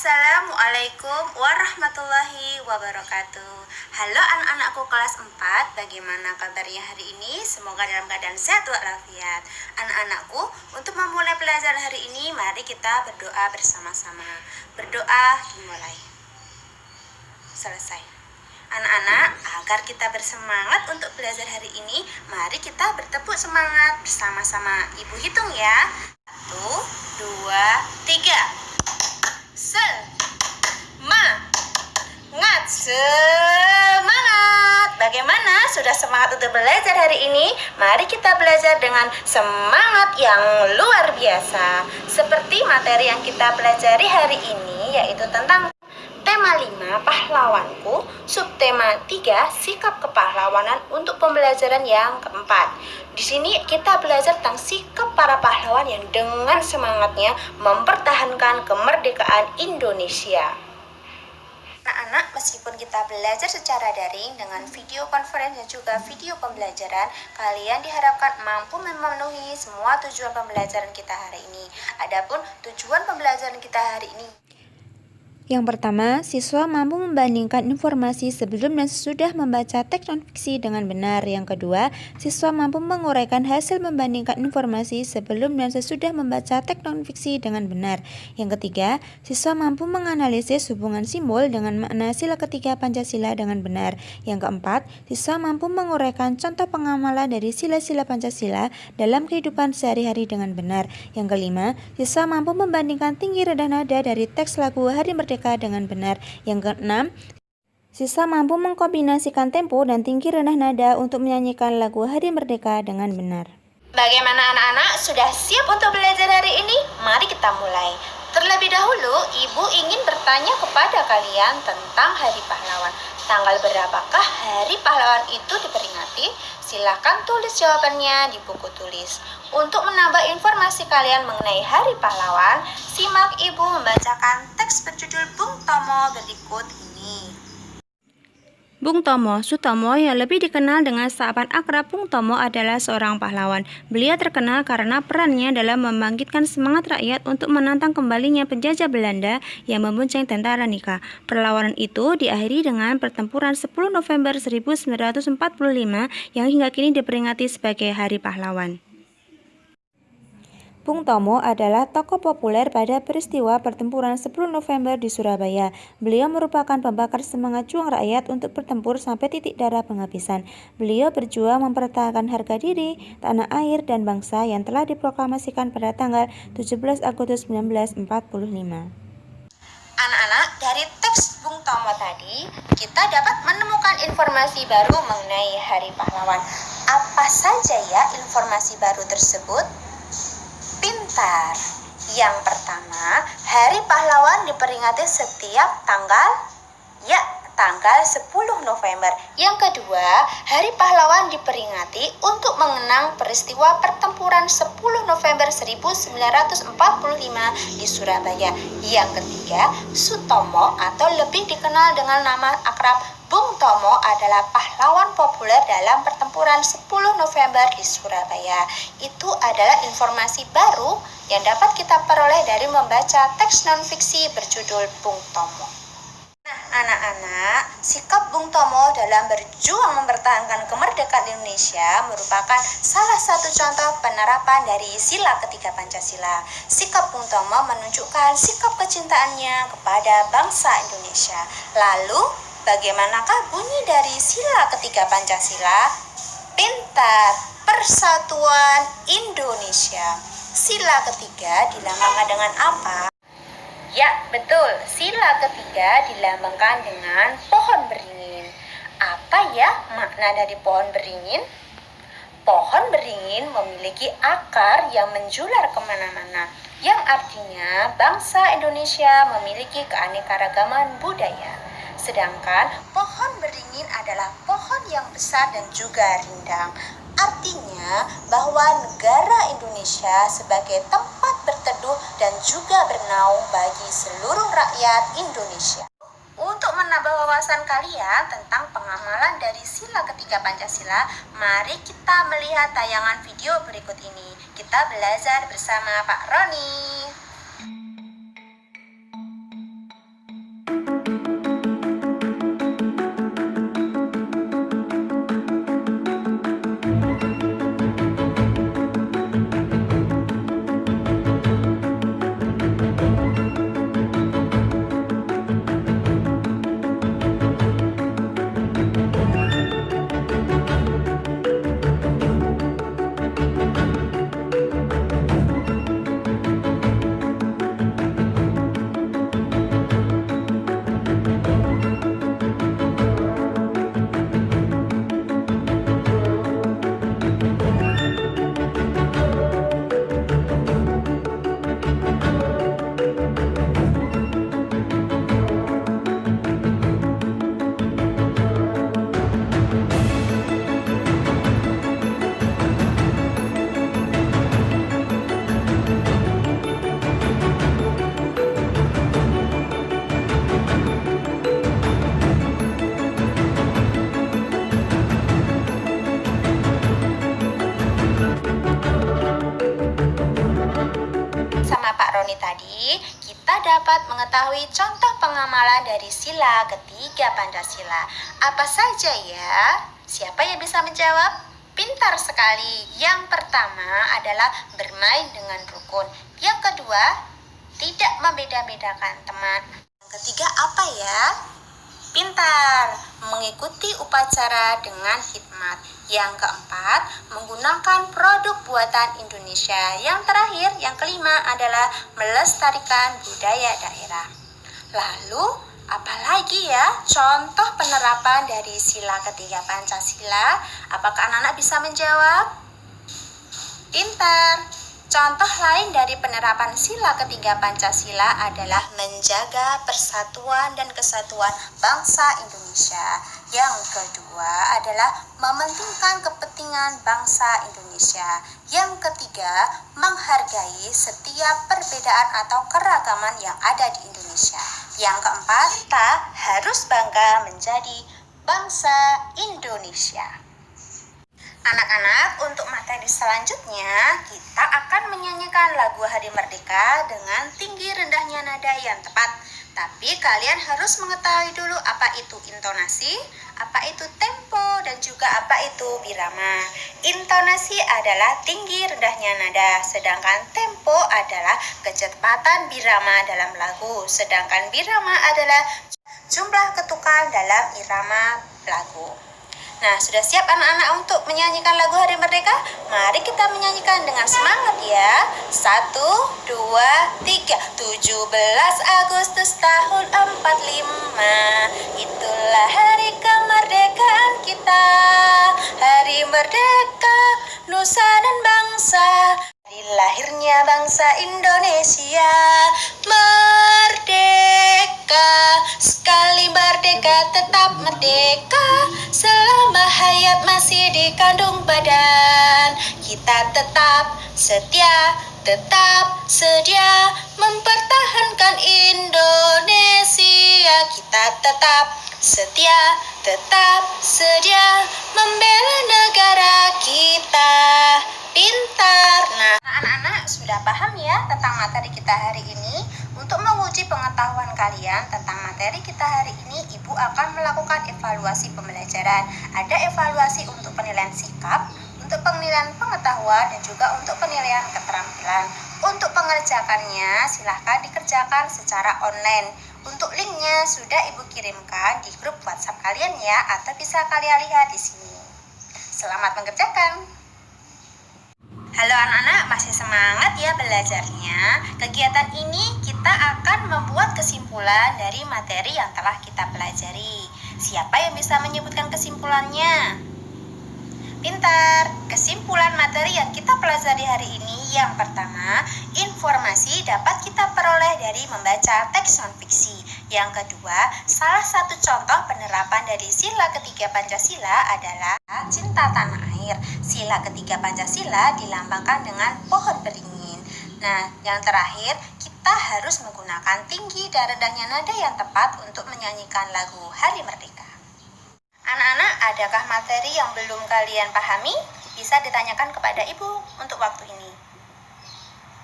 Assalamualaikum warahmatullahi wabarakatuh. Halo anak-anakku kelas 4, bagaimana kabarnya hari ini? Semoga dalam keadaan sehat walafiat. Anak-anakku, untuk memulai pelajaran hari ini, mari kita berdoa bersama-sama. Berdoa dimulai. Selesai. Anak-anak, agar kita bersemangat untuk belajar hari ini, mari kita bertepuk semangat bersama-sama. Ibu hitung ya. 1, 2, 3. Semangat. Bagaimana? Sudah semangat untuk belajar hari ini? Mari kita belajar dengan semangat yang luar biasa. Seperti materi yang kita pelajari hari ini, yaitu tentang tema 5, pahlawanku, subtema 3, sikap kepahlawanan untuk pembelajaran yang keempat. Di sini kita belajar tentang sikap para pahlawan yang dengan semangatnya mempertahankan kemerdekaan Indonesia. Anak-anak, meskipun kita belajar secara daring dengan video conference dan juga video pembelajaran, kalian diharapkan mampu memenuhi semua tujuan pembelajaran kita hari ini. Adapun tujuan pembelajaran kita hari ini, yang pertama, siswa mampu membandingkan informasi sebelum dan sesudah membaca teks non-fiksi dengan benar. Yang kedua, siswa mampu menguraikan hasil membandingkan informasi sebelum dan sesudah membaca teks non-fiksi dengan benar. Yang ketiga, siswa mampu menganalisis hubungan simbol dengan makna sila ketiga Pancasila dengan benar. Yang keempat, siswa mampu menguraikan contoh pengamalan dari sila-sila Pancasila dalam kehidupan sehari-hari dengan benar. Yang kelima, siswa mampu membandingkan tinggi rendah nada dari teks lagu Hari Merdeka dengan benar. Yang keenam, siswa mampu mengkombinasikan tempo dan tinggi rendah nada untuk menyanyikan lagu Hari Merdeka dengan benar. Bagaimana anak-anak? Sudah siap untuk belajar hari ini? Mari kita mulai. Terlebih dahulu, Ibu ingin bertanya kepada kalian tentang Hari Pahlawan. Tanggal berapakah Hari Pahlawan itu diperingati? Silahkan tulis jawabannya di buku tulis. Untuk menambah informasi kalian mengenai Hari Pahlawan, simak Ibu membacakan teks berjudul Bung Tomo berikut ini. Bung Tomo Sutomo, yang lebih dikenal dengan sapaan akrab Bung Tomo, adalah seorang pahlawan. Beliau terkenal karena perannya dalam membangkitkan semangat rakyat untuk menantang kembalinya penjajah Belanda yang membonceng tentara Nika. Perlawanan itu diakhiri dengan pertempuran 10 November 1945 yang hingga kini diperingati sebagai Hari Pahlawan. Bung Tomo adalah tokoh populer pada peristiwa pertempuran 10 November di Surabaya. Beliau merupakan pembakar semangat juang rakyat untuk bertempur sampai titik darah penghabisan. Beliau berjuang mempertahankan harga diri, tanah air, dan bangsa yang telah diproklamasikan pada tanggal 17 Agustus 1945. Anak-anak, dari teks Bung Tomo tadi, kita dapat menemukan informasi baru mengenai Hari Pahlawan. Apa saja ya informasi baru tersebut? Pintar. Yang pertama, Hari Pahlawan diperingati setiap tanggal 10 November. Yang kedua, Hari Pahlawan diperingati untuk mengenang peristiwa pertempuran 10 November 1945 di Surabaya. Yang ketiga, Sutomo atau lebih dikenal dengan nama akrab Bung Tomo adalah pahlawan populer dalam pertempuran 10 November di Surabaya. Itu adalah informasi baru yang dapat kita peroleh dari membaca teks non-fiksi berjudul Bung Tomo. Nah, anak-anak, sikap Bung Tomo dalam berjuang mempertahankan kemerdekaan Indonesia merupakan salah satu contoh penerapan dari sila ketiga Pancasila. Sikap Bung Tomo menunjukkan sikap kecintaannya kepada bangsa Indonesia. Lalu, bagaimanakah bunyi dari sila ketiga Pancasila? Pintar, Persatuan Indonesia. Sila ketiga dilambangkan dengan apa? Ya, betul. Sila ketiga dilambangkan dengan pohon beringin. Apa ya makna dari pohon beringin? Pohon beringin memiliki akar yang menjular kemana-mana, yang artinya bangsa Indonesia memiliki keanekaragaman budaya. Sedangkan pohon beringin adalah pohon yang besar dan juga rindang. Artinya bahwa negara Indonesia sebagai tempat berteduh dan juga bernaung bagi seluruh rakyat Indonesia. Untuk menambah wawasan kalian tentang pengamalan dari sila ketiga Pancasila, mari kita melihat tayangan video berikut ini. Kita belajar bersama Pak Roni. reuni tadi, kita dapat mengetahui contoh pengamalan dari sila ketiga Pancasila. Apa saja ya? Siapa yang bisa menjawab? Pintar sekali. Yang pertama adalah bermain dengan rukun. Yang kedua, tidak membeda-bedakan teman. Yang ketiga apa ya? Pintar, mengikuti upacara dengan hikmat. Yang keempat, menggunakan produk buatan Indonesia. Yang terakhir, yang kelima adalah melestarikan budaya daerah. Lalu, apalagi ya contoh penerapan dari sila ketiga Pancasila? Apakah anak-anak bisa menjawab? Pintar. Contoh lain dari penerapan sila ketiga Pancasila adalah menjaga persatuan dan kesatuan bangsa Indonesia. Yang kedua adalah mementingkan kepentingan bangsa Indonesia. Yang ketiga, menghargai setiap perbedaan atau keragaman yang ada di Indonesia. Yang keempat, kita harus bangga menjadi bangsa Indonesia. Anak-anak, untuk materi selanjutnya kita akan menyanyikan lagu Hari Merdeka dengan tinggi rendahnya nada yang tepat. Tapi kalian harus mengetahui dulu apa itu intonasi, apa itu tempo, dan juga apa itu birama. Intonasi adalah tinggi rendahnya nada, sedangkan tempo adalah kecepatan birama dalam lagu, sedangkan birama adalah jumlah ketukan dalam irama lagu. Nah, sudah siap anak-anak untuk menyanyikan lagu Hari Merdeka? Mari kita menyanyikan dengan semangat ya. 1, 2, 3. 17 Agustus tahun 45. Itulah hari kemerdekaan kita. Hari merdeka, nusa dan bangsa. Hari lahirnya bangsa Indonesia. Merdeka, sekali merdeka tetap merdeka. Selama hayat masih dikandung badan, kita tetap setia, tetap sedia mempertahankan Indonesia. Kita tetap setia, tetap sedia membela negara kita. Pintar. Nah, anak-anak sudah paham ya tentang materi kita hari ini? Untuk menguji pengetahuan kalian tentang materi kita hari ini, Ibu akan melakukan evaluasi pembelajaran. Ada evaluasi untuk penilaian sikap, untuk penilaian pengetahuan, dan juga untuk penilaian keterampilan. Untuk pengerjakannya, silahkan dikerjakan secara online. Untuk linknya sudah Ibu kirimkan di grup WhatsApp kalian ya, atau bisa kalian lihat di sini. Selamat mengerjakan. Halo anak-anak, masih semangat ya belajarnya? Kegiatan ini kita akan membuat kesimpulan dari materi yang telah kita pelajari. Siapa yang bisa menyebutkan kesimpulannya? Pintar. Kesimpulan materi yang kita pelajari hari ini, yang pertama, informasi dapat kita peroleh dari membaca teks non-fiksi. Yang kedua, salah satu contoh penerapan dari sila ketiga Pancasila adalah cinta tanah air. Sila ketiga Pancasila dilambangkan dengan pohon beringin. Nah, yang terakhir, kita harus menggunakan tinggi dan rendahnya nada yang tepat untuk menyanyikan lagu Hari Merdeka. Anak-anak, adakah materi yang belum kalian pahami? Bisa ditanyakan kepada Ibu untuk waktu ini.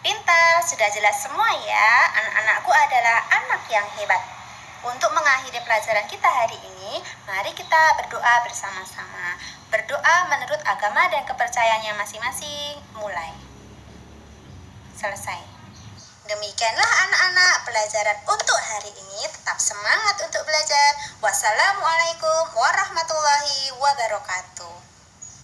Pintar, sudah jelas semua ya. Anak-anakku adalah anak yang hebat. Untuk mengakhiri pelajaran kita hari ini, mari kita berdoa bersama-sama. Berdoa menurut agama dan kepercayaannya masing-masing. Mulai. Selesai. Demikianlah anak-anak pelajaran untuk hari ini. Tetap semangat untuk belajar. Wassalamualaikum warahmatullahi wabarakatuh.